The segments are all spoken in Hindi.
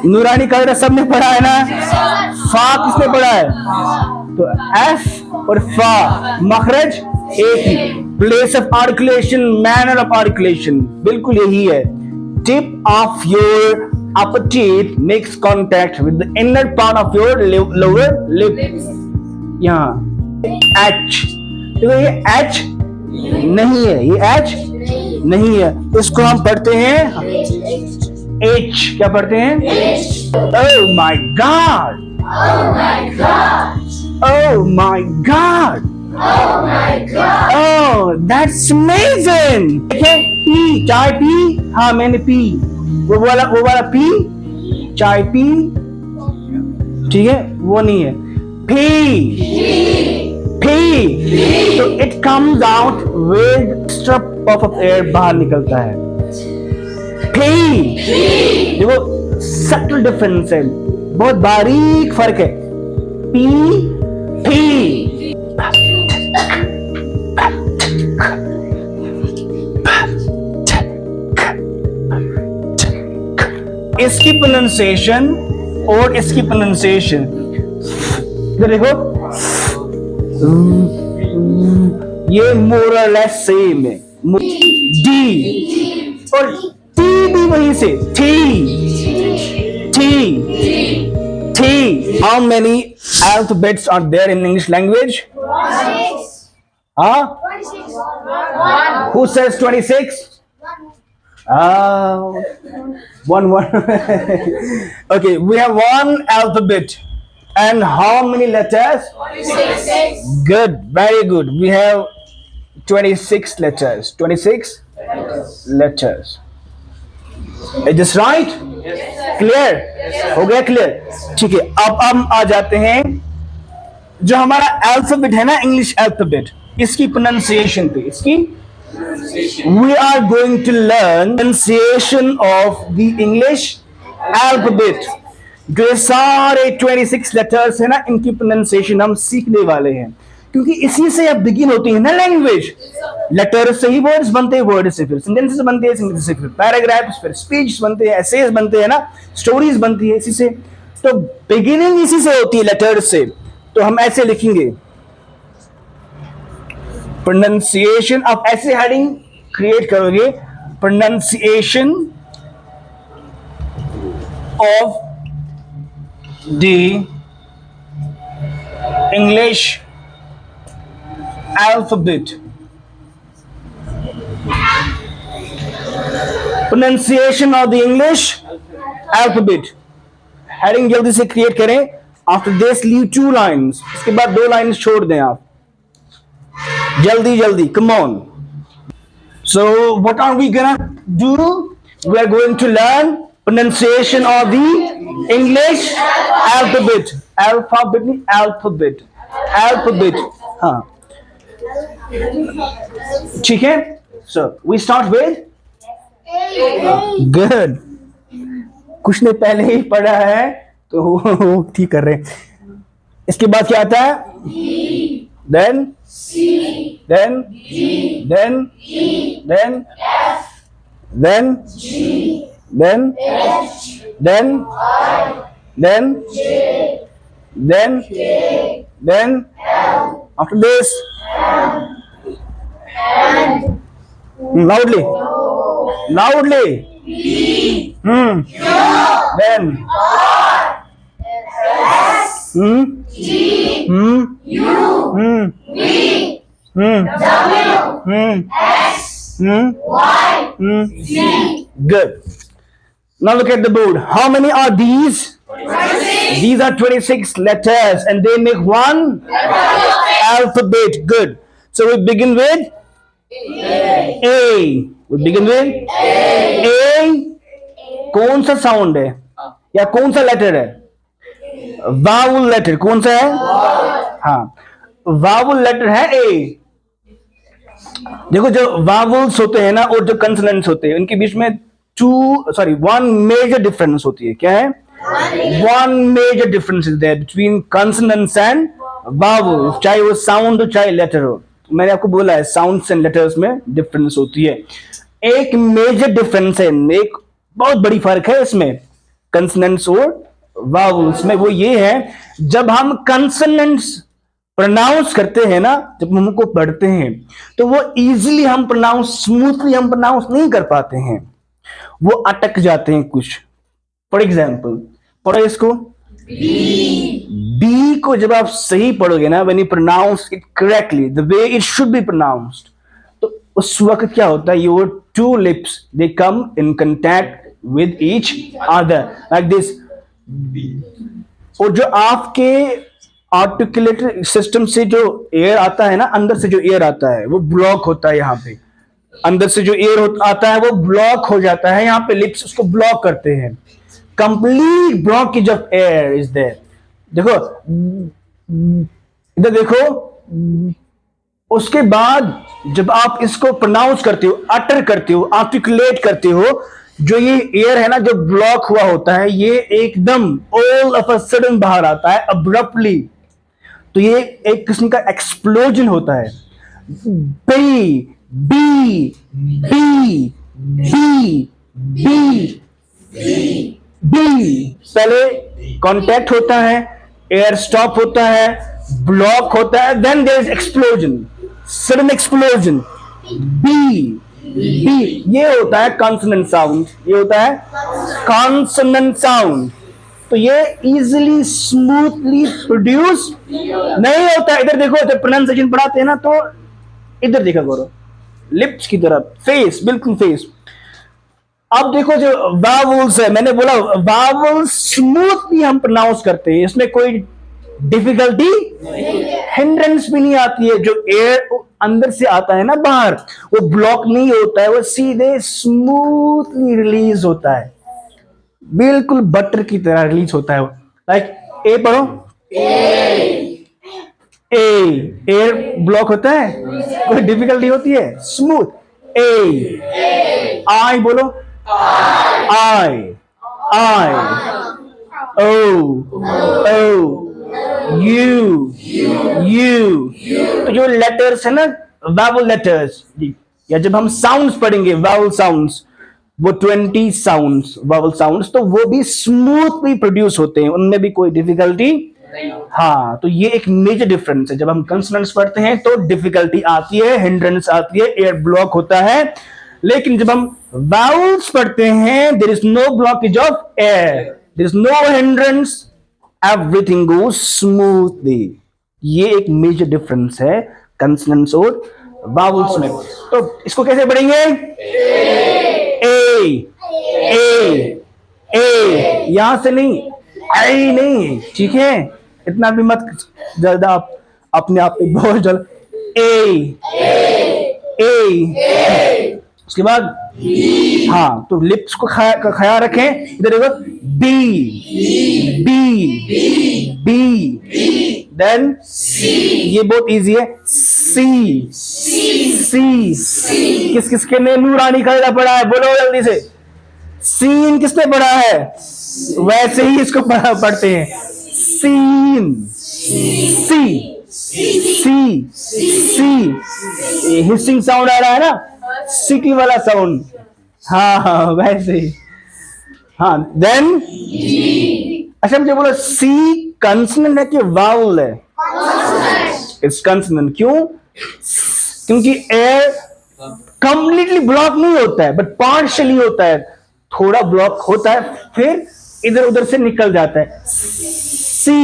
नूरानी कलर सबने पढ़ा है ना। फा किसने पढ़ा है? तो एफ और फा मखरज एक ही, place of articulation, manner of articulation बिल्कुल यही है। Tip of your upper teeth makes contact with the inner part of your lower lip। यहाँ H, देखो ये H नहीं है, ये H नहीं है, इसको हम पढ़ते हैं H। क्या पढ़ते हैं? Oh my God, oh my God, oh my God, oh my God, oh that's amazing। देखिए P, चाय पी, हाँ मैंने पी, वो वाला पी, चाय पी, ठीक है, वो नहीं है। P, तो it comes out with extra puff of air, बाहर निकलता है। P, देखो सटल डिफरेंस है, बहुत बारीक फर्क है। P, इसकी प्रोनाउंसिएशन और इसकी प्रोनाउंसिएशन देखो, ये मोर और लेस सेम है। डी और टी भी वहीं से, T. How many alphabets are there in English language? Huh? Who says 26? One. Okay, we have one alphabet. And how many letters? 26. Good, very good. We have 26 letters. 26 letters. Is this right? Clear? हो गया clear? ठीक है, अब हम आ जाते हैं जो हमारा alphabet है ना, English alphabet, इसकी pronunciation पे, इसकी we are going to learn pronunciation of the English alphabet। जो सारे 26 लेटर्स है ना, इनकी प्रोनाउंसिएशन हम सीखने वाले हैं, क्योंकि इसी से अब बिगिन होती है ना लैंग्वेज। लेटर से ही वर्ड्स बनते हैं, वर्ड से फिर सेंटेंसेस बनते हैं, सेंटेंस से फिर पैराग्राफ्स, फिर स्पीच बनते हैं, एसेज बनते हैं ना, स्टोरीज बनती है इसी से। तो बिगिनिंग इसी से होती है, लेटर से। तो हम ऐसे लिखेंगे प्रोनाउंसिएशन, आप ऐसे हेडिंग क्रिएट करोगे, pronunciation of the English alphabet। Pronunciation of the English alphabet। Heading जल्दी से क्रिएट करें। After this leave 2 lines, इसके बाद 2 लाइन्स छोड़ दें आप, जल्दी come on। So what are we gonna do? We are going to learn pronunciation of the English alphabet। alphabet हाँ, ठीक है। So we start with good। कुछ ने पहले ही पढ़ा है तो वो ठीक कर रहे हैं। इसके बाद क्या आता है? then C, then G, then E, then F, then G, then H, then I, then J, then K, then L. After this, M, N, loudly, loudly. P, Q, then R, S, T, U, V, W, X, Y, Z. Good. Now look at the board. How many are these? 26. These are 26 letters and they make one alphabet. Good. So we begin with A. We begin with A. कौन सा साउंड है या कौन सा लेटर है? Vowel letter. कौन सा है? हाँ, वावल लेटर है ए। देखो जो वावल्स होते हैं ना और जो कंसोनेंट्स होते हैं उनके बीच में वन मेजर डिफरेंस होती है। क्या है? One major difference is there between consonants and vowel, चाहे वो साउंड हो चाहे लेटर हो। मैंने आपको बोला है साउंड्स एंड लेटर्स में डिफरेंस होती है। एक मेजर डिफरेंस है, एक बहुत बड़ी फर्क है इसमें। कंसोनेंट्स और वावल्स में, वो ये है जब हम कंसोनेंट्स प्रोनाउंस करते हैं ना, जब हम उनको पढ़ते हैं तो वो इजीली हम प्रोनाउंस, स्मूथली हम प्रोनाउंस नहीं कर पाते हैं, वो अटक जाते हैं कुछ। फॉर एग्जाम्पल पढ़ो इसको, बी को जब आप सही पढ़ोगे ना, when you pronounce it correctly the way it should be pronounced, तो उस वक्त क्या होता है, your two lips they come in contact with each other like this. और जो आपके आर्टिकुलेटरी सिस्टम से जो एयर आता है ना, अंदर से जो एयर आता है वो ब्लॉक होता है, यहाँ पे अंदर से जो एयर आता है वो ब्लॉक हो जाता है, यहाँ पे लिप्स उसको ब्लॉक करते हैं, complete blockage of air is there. देखो इधर देखो, उसके बाद जब आप इसको प्रोनाउंस करते हो, अटर करते हो, आर्टिकुलेट करते हो, जो ये एयर है ना जो ब्लॉक हुआ होता है, ये एकदम ऑल ऑफ अ सडन बाहर आता है अब्रप्टली, तो ये एक किस्म का एक्सप्लोजन होता है। B b b b b b, पहले कांटेक्ट होता है, एयर स्टॉप होता है, ब्लॉक होता है, then there is explosion, sudden explosion. B b, ये होता है कॉन्सोनेंट साउंड, ये होता है कॉन्सोनेंट साउंड। तो ये इजीली स्मूथली प्रोड्यूस नहीं होता। इधर देखो, जब प्रोनाउंसिएशन पढ़ाते हैं ना तो इधर देखा करो, लिप्स की तरफ, फेस, बिल्कुल फेस। अब देखो जो वावल्स है, मैंने बोला वावल्स स्मूथली हम प्रोनाउंस करते हैं, इसमें कोई डिफिकल्टी, हिंड्रेंस भी नहीं आती है। जो एयर अंदर से आता है ना बाहर, वो ब्लॉक नहीं होता है, वो सीधे स्मूथली रिलीज होता है, बिल्कुल बटर की तरह रिलीज होता है। लाइक ए पढ़ो, ए, एयर ब्लॉक होता है, कोई डिफिकल्टी होती है, स्मूथ। ए, आई बोलो, आई, आई, ओ, ओ, यू, यू। तो जो लेटर्स है ना, वावल लेटर्स, या जब हम साउंड्स पढ़ेंगे, वावल साउंड्स, वो 20 साउंड्स, वावल साउंड्स, तो वो भी स्मूथली प्रोड्यूस होते हैं, उनमें भी कोई डिफिकल्टी। हाँ, तो ये एक मेजर डिफरेंस है। जब हम कंसोनेंट्स पढ़ते हैं तो डिफिकल्टी आती है, हिंड्रेंस आती है, एयर ब्लॉक होता है, लेकिन जब हम वावल्स पढ़ते हैं, there is no blockage of air, there is no hindrance, everything goes smoothly. ये एक मेजर डिफरेंस है कंसोनेंट्स और वावल्स में। तो इसको कैसे पढ़ेंगे? ए, ए, ए, यहां से नहीं, आई नहीं, ठीक है? इतना भी मत ज्यादा आप अपने आप पे बहुत जल्द। ए, ए, उसके बाद हाँ, तो लिप्स को ख्याल रखें। इधर देखो, बी, बी, बी, देन ये बहुत इजी है, सी, सी, किस किसके ने नूरानी कायदा पढ़ा है, बोलो जल्दी से। सीन किसने पढ़ा है? वैसे ही इसको पढ़ते हैं, सीन, सी, सी, सी, हिसिंग साउंड आ रहा है ना, सिटी वाला साउंड, हाँ वैसे ही। हाँ, देन अच्छा मुझे बोलो, सी कंसोनेंट है कि वावल है? It's consonant. क्यों? क्योंकि एयर कंप्लीटली ब्लॉक नहीं होता है, बट पार्शियली होता है, थोड़ा ब्लॉक होता है, फिर इधर उधर से निकल जाता है। सी,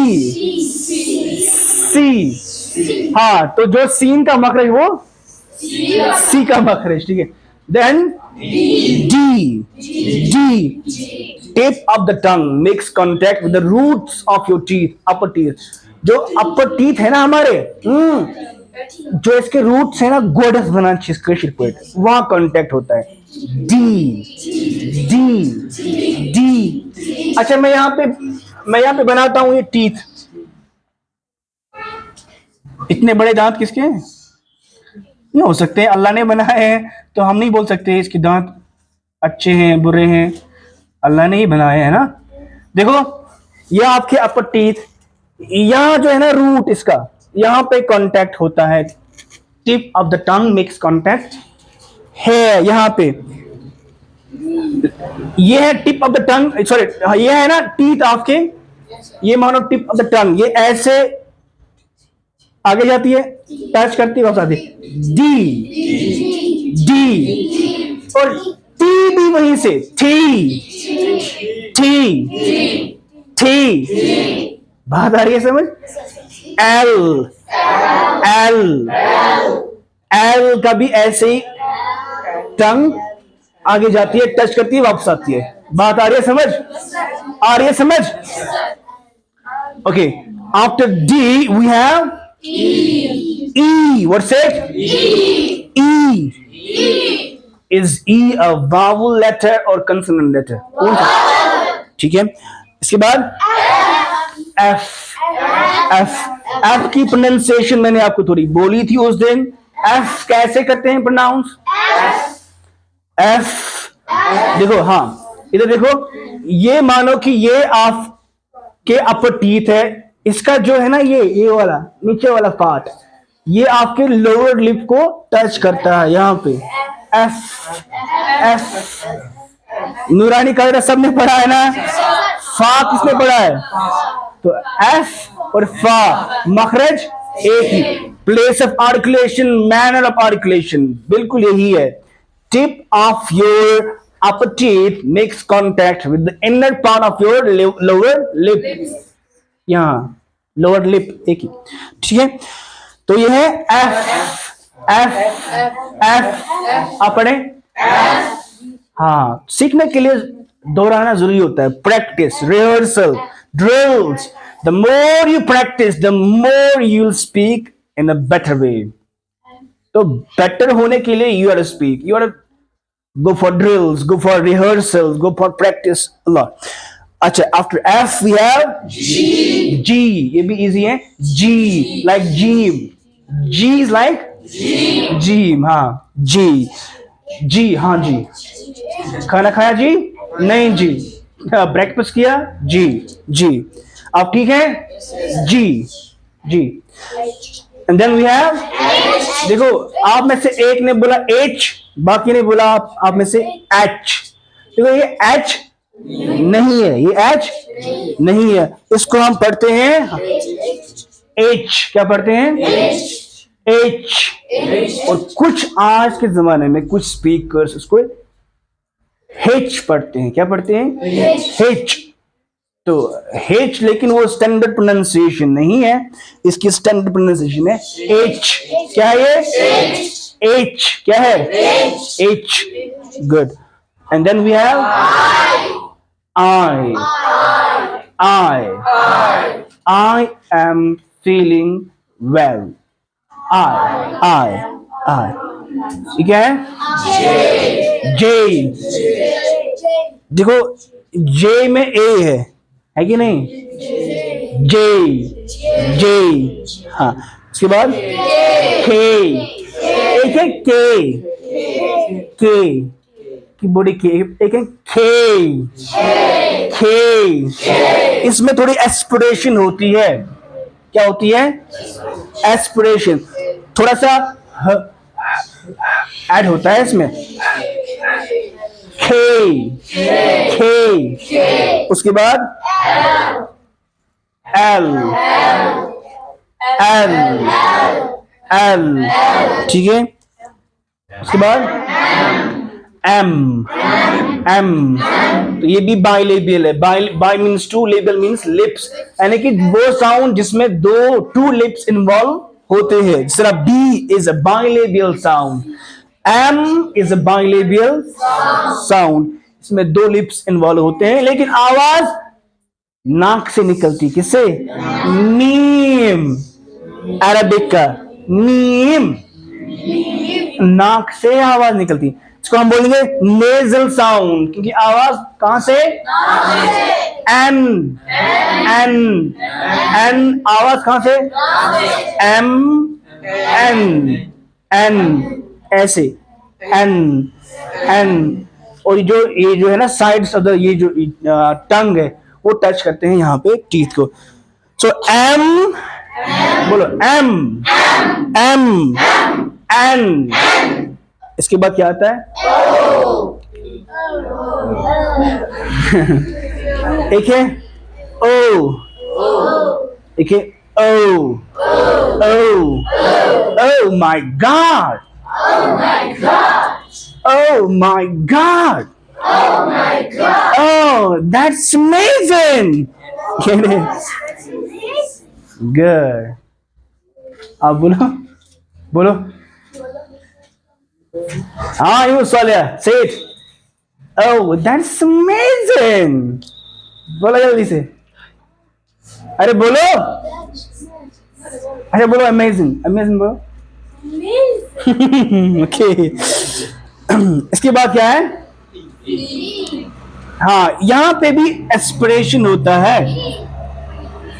सी, हाँ, तो जो सीन का मखरज वो सी का मखरज, ठीक है। Then d, d, tip of the tongue makes contact with the roots of your teeth, upper teeth. जो अपर टीथ है ना हमारे, जो इसके रूट्स है ना, गोडस बना वहां कांटेक्ट होता है। D, D, D. अच्छा, मैं यहाँ पे बनाता हूं ये टीथ। इतने बड़े दांत किसके हैं? नहीं हो सकते, अल्लाह ने बनाए हैं, तो हम नहीं बोल सकते इसके दांत अच्छे हैं बुरे हैं, अल्लाह ने ही बनाए हैं ना। देखो, ये आपके अपर टीथ, यहाँ जो है ना रूट इसका, यहाँ पे कांटेक्ट होता है, tip of the tongue makes contact है यहाँ पे। ये है tip of the tongue, sorry ये है ना टीथ आपके, ये मानो टिप ऑफ द टंग, ये ऐसे आगे जाती है, टच करती है, वापस आती है, डी डी, और टी भी वहीं से, थी थी थी, बात आ रही है समझ? एल एल एल का भी ऐसे ही टंग आगे जाती है, टच करती है, वापस आती है, बात आ रही है समझ? आ रही है समझ? Okay, after d we have E. What's it? E. Is E a vowel letter or consonant letter? ठीक है, इसके बाद F. F. F की प्रोनाउंसिएशन मैंने आपको थोड़ी बोली थी उस दिन। F कैसे करते हैं प्रोनाउंस? F देखो, हाँ इधर देखो, ये मानो कि ये आपके अपर टीथ है, इसका जो है ना ये वाला नीचे वाला पार्ट, ये आपके लोअर लिप को टच करता है यहाँ पे। एफ एफ नूरानी कायदा सबने पढ़ा है ना? फा किसने पढ़ा है? तो एफ और फा मखरज एक ही, place of articulation, manner of articulation बिल्कुल यही है। Tip of your upper teeth makes contact with the inner part of your lower lip, यहाँ लोअर लिप एक ही, ठीक है। तो ये है एफ एफ एफ, आप पढ़े? हाँ, सीखने के लिए दोहराना जरूरी होता है, practice, rehearsal, drills. The more you practice the more you will speak in a better way. तो बेटर होने के लिए you are speak, you are go for drills, go for rehearsals, go for practice a lot. अच्छा, after F we have G. G ये भी easy है, G like gym, G is like gym, हाँ G, G हाँ जी, खाना खाया जी? नहीं जी, ब्रेकफास्ट किया जी, जी। आप ठीक है? जी जी। एंड देन वी हैव, देखो आप में से एक ने बोला H, बाकी ने बोला आप में से H। देखो ये H नहीं है, ये H नहीं है, इसको हम पढ़ते हैं H। क्या पढ़ते हैं? H। और कुछ आज के जमाने में कुछ स्पीकर्स उसको H पढ़ते हैं। क्या पढ़ते हैं? H। तो H, लेकिन वो स्टैंडर्ड प्रोनाउंसिएशन नहीं है, इसकी स्टैंडर्ड प्रोनाउंसिएशन है H। क्या है ये? H। क्या है? H। Good. And then we have I। I am feeling well। I। ठीक है? J। देखो J में A है कि नहीं? J। हाँ, उसके बाद K। एक है K की बॉडी K, एक है K। इसमें थोड़ी एस्पिरेशन होती है। क्या होती है? एस्पिरेशन, थोड़ा सा ऐड होता है इसमें। K। उसके बाद L। ठीक है, उसके बाद M। तो ये भी बाइलेबियल है। Bi means two, labial means lips, यानी कि वो साउंड जिसमें टू लिप्स इन्वॉल्व होते हैं। जिस तरह B is a bilabial sound, M is a bilabial sound, इसमें दो लिप्स इन्वॉल्व होते हैं, लेकिन आवाज नाक से निकलती। किससे? नीम, अरबिक का नीम, नाक से आवाज निकलती। इसको हम बोलेंगे नेजल साउंड, क्योंकि आवाज कहां से? एन आवाज कहां से? एम एन ऐसे एन। और ये जो है ना साइड्स ऑफ द, ये जो टंग है वो टच करते हैं यहाँ पे टीथ को। सो एम, बोलो एम एन। इसके बाद क्या आता है? एक है ओ, एक है ओ, ओ, oh my God, oh my God, oh that's amazing. Good. आप बोलो, बोलो. हाँ you Solia, say it. Oh that's amazing. बोलो जल्दी से. अरे बोलो. अच्छा बोलो amazing, amazing बोलो. ओके. इसके बाद क्या है? हाँ यहाँ पे भी एस्पिरेशन होता है,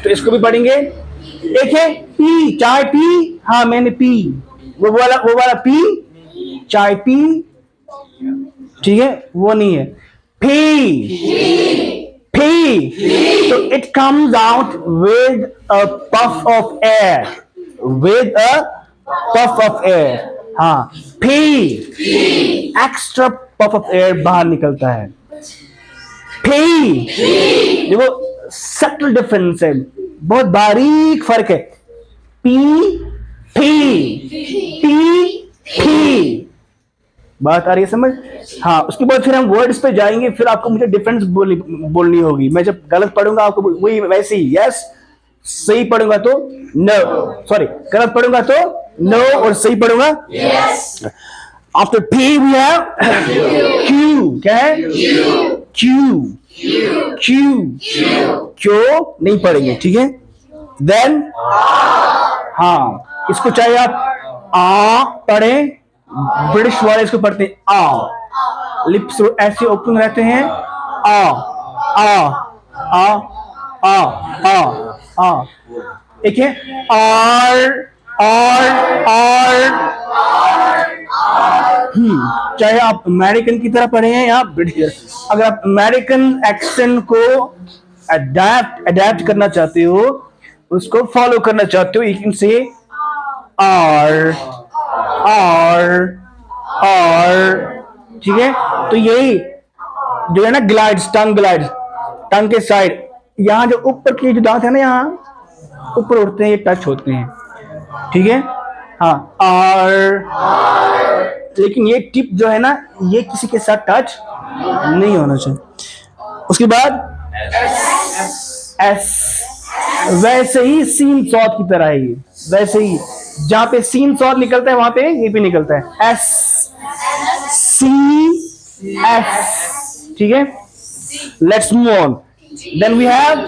तो इसको भी पढ़ेंगे. एक है पी, चाय पी. हाँ मैंने पी, वो वाला पी, चाय पी. ठीक है, वो नहीं है. पी, पी, तो it comes out with a puff of air, with a puff of air. हाँ P, extra puff of air बाहर निकलता है. पी, देखो सटल डिफरेंस है, बहुत बारीक फर्क है. P, P, P, P. बात आ रही है समझ? हाँ, उसके बाद फिर हम वर्ड्स पे जाएंगे, फिर आपको मुझे डिफरेंस बोलनी होगी. मैं जब गलत पढ़ूंगा आपको वही वैसे ही यस, सही पढ़ूंगा तो नो, सॉरी गलत पढ़ूंगा तो नो, और सही पढ़ूंगा yes. After P V have Q. क्या है? क्यू, क्यू, क्यों नहीं पढ़ेंगे, ठीक है. देन हाँ, इसको चाहे आप आ पढ़ें, ब्रिटिश वाले इसको पढ़ते हैं आ, लिप्स ऐसे ओपन रहते हैं. आ, आ, आ, आ, आ, आ. एक है आर, आर, आर. चाहे आप अमेरिकन की तरह पढ़े हैं या ब्रिटिश, अगर आप अमेरिकन एक्सेंट को अडेप्ट करना चाहते हो, उसको फॉलो करना चाहते हो, you can say r, r, r. ठीक है, तो यही जो है ना ग्लाइड्स, टंग ग्लाइड्स, टंग के साइड यहाँ जो ऊपर के जो दांत है ना, यहाँ ऊपर उठते हैं, ये टच होते हैं. ठीक है. हाँ आर, लेकिन ये टिप जो है ना, ये किसी के साथ टच नहीं होना चाहिए. उसके बाद एस, वैसे ही सीन सॉद की तरह है ये, वैसे ही जहां पे सीन सॉद निकलता है वहां पे ये भी निकलता है. S, c, s. ठीक है, let's move on. Then we have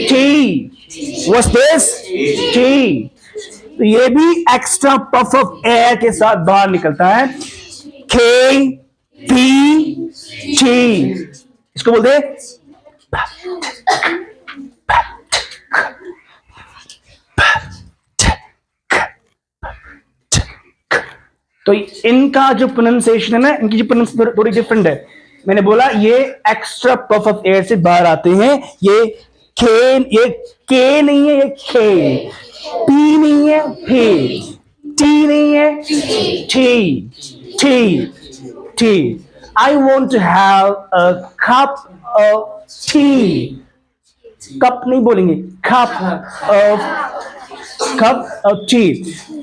t. What's this? T. तो ये भी एक्स्ट्रा पफ ऑफ एयर के साथ बाहर निकलता है. के, पी, टी. इसको बोलते हैं तो इनका जो प्रोनाउंसिएशन है ना, इनकी जो प्रोनाउंसिएशन थोड़ी डिफरेंट है. मैंने बोला ये एक्स्ट्रा पफ ऑफ एयर से बाहर आते हैं. ये के नहीं है, ये खे. पी नहीं है, हे. टी नहीं है, tea, tea, tea. I want to have a cup of tea. Cup नहीं बोलेंगे, कप ऑफ टी.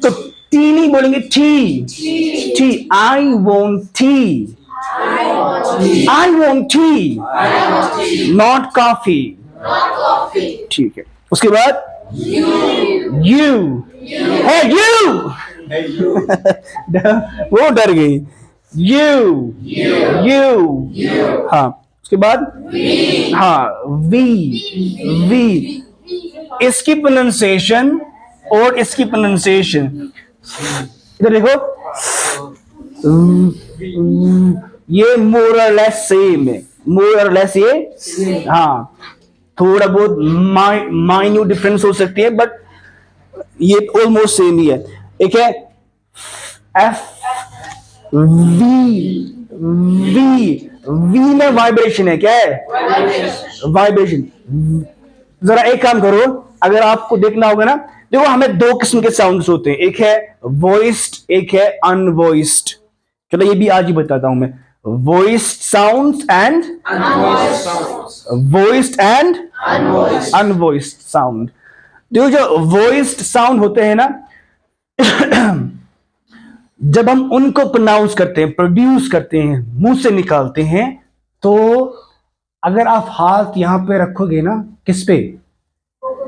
तो टी नहीं बोलेंगे, tea, tea. I want tea, I want tea, not coffee. ठीक है. उसके बाद यू, है यू. वो डर गई. You, you. हाँ, उसके बाद हाँ वी, वी. इसकी प्रोनाउंसिएशन और इसकी प्रोनाउंसिएशन इधर देखो, ये मोर और लेस सेम है, मोर और लेस ये. हाँ, थोड़ा बहुत माइन्यूट डिफरेंस हो सकती है, बट ये ऑलमोस्ट सेम ही है. एक है एफ, वी, वी. वी में वाइब्रेशन है. क्या है? वाइब्रेशन. जरा एक काम करो, अगर आपको देखना होगा ना, देखो हमें दो किस्म के साउंड्स होते हैं, एक है वॉइस्ड, एक है अनवॉइस्ड. चलो ये भी आज ही बताता हूं मैं. Voiced sounds and voiced and अनवॉइस्ड sound. जो वॉइस्ड साउंड होते हैं ना, जब हम उनको प्रोनाउंस करते हैं, प्रोड्यूस करते हैं, मुंह से निकालते हैं, तो अगर आप हाथ यहां पे रखोगे ना, किस पे?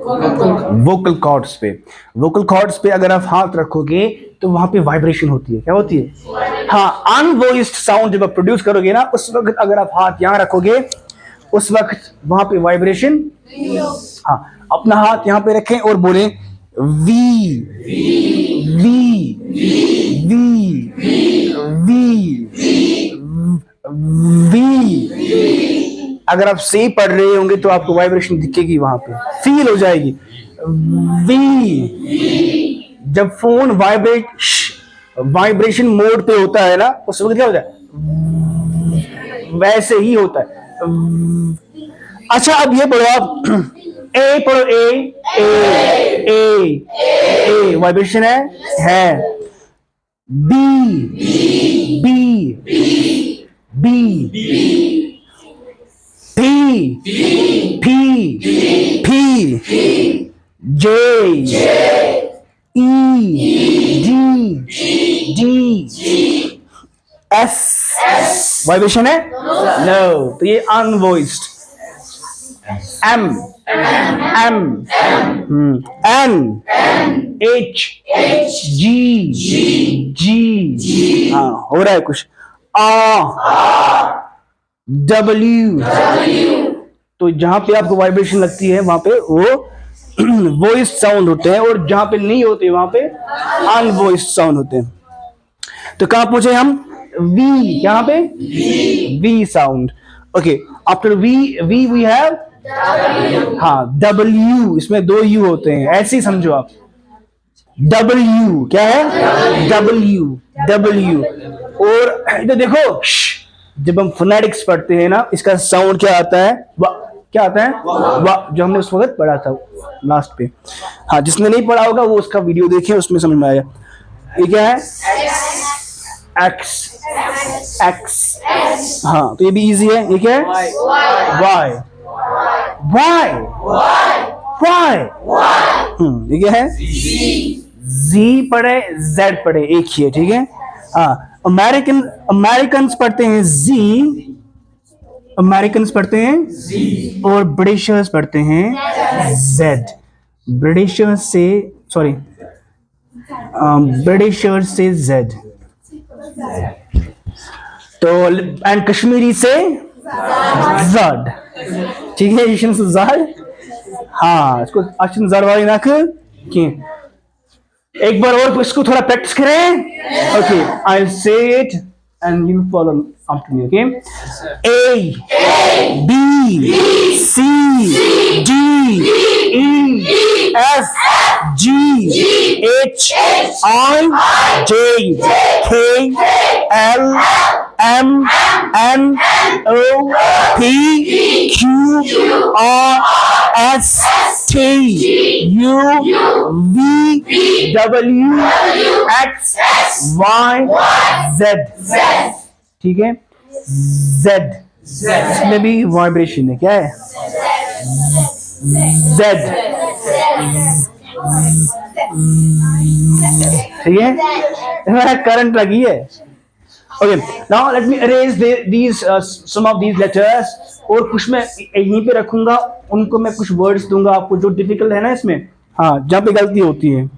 वोकल कॉर्ड्स पे। वोकल कॉर्ड्स पे अगर आप हाथ रखोगे तो वहां पे वाइब्रेशन होती है। क्या होती है? हाँ, अनवॉइस्ड साउंड जब आप प्रोड्यूस करोगे ना, उस वक्त अगर आप हाथ यहां रखोगे, उस वक्त वहां पे वाइब्रेशन। हाँ, अपना हाथ यहां पे रखें और बोलें v v v v v. अगर आप से पढ़ रहे होंगे तो आपको वाइब्रेशन दिखेगी, वहां पे फील हो जाएगी। वी। जब फोन वाइब्रेशन मोड पे होता है ना, उस वक्त क्या होता है? वैसे ही होता है। अच्छा, अब ये पढ़ो आप, ए पढ़ो, ए वाइब्रेशन है। B b b. P J E D S vibration है? नो, तो ये अनवॉइस्ड। M N H G। हाँ, हो रहा है कुछ। W। तो जहां पे आपको वाइब्रेशन लगती है वहां पे वो वॉइस्ड साउंड होते हैं, और जहां पे नहीं होते वहां पे अनवॉइस्ड साउंड होते हैं। तो कहां पहुंचे हम? वी। यहां पे v sound. Okay, after v we have, हाँ, W। इसमें 2 U होते हैं, ऐसे ही समझो आप। W क्या है? W। और इधर देखो, जब हम फोनेटिक्स पढ़ते हैं ना, इसका साउंड क्या आता है? क्या आता है? वाह, जो हमने उस वक्त पढ़ा था लास्ट पे। हाँ, जिसने नहीं पढ़ा होगा वो उसका वीडियो देखे, उसमें समझ में आएगा। ये क्या है? एक्स। हाँ, तो ये भी इजी है। ये क्या है? वाई। ये क्या है? जी पढ़े, जेड पढ़े, एक ही है, ठीक है। हाँ, अमेरिकन्स पढ़ते हैं जी, अमेरिकन्स पढ़ते हैं जी, और ब्रिटिशर्स पढ़ते हैं जेड। ब्रिटिशर्स से जेड। तो एंड कश्मीरी से जड, ठीक है। जड। हाँ, इसको अशन जड वाली नाक की। एक बार और इसको थोड़ा प्रैक्टिस करें। Okay, I will say it and you follow after me. Okay, A B C D E F G H I J K L M N O P Q R S T U V W X Y Z। ठीक है, Z। इसमें भी वाइब्रेशन है। क्या है? Z। ठीक है, करंट लगी है। Okay, now let me arrange these some of these letters। और कुछ मैं यहीं पे रखूंगा, उनको मैं कुछ वर्ड्स दूंगा आपको जो डिफिकल्ट है ना इसमें, हाँ, जहाँ पे गलती होती है।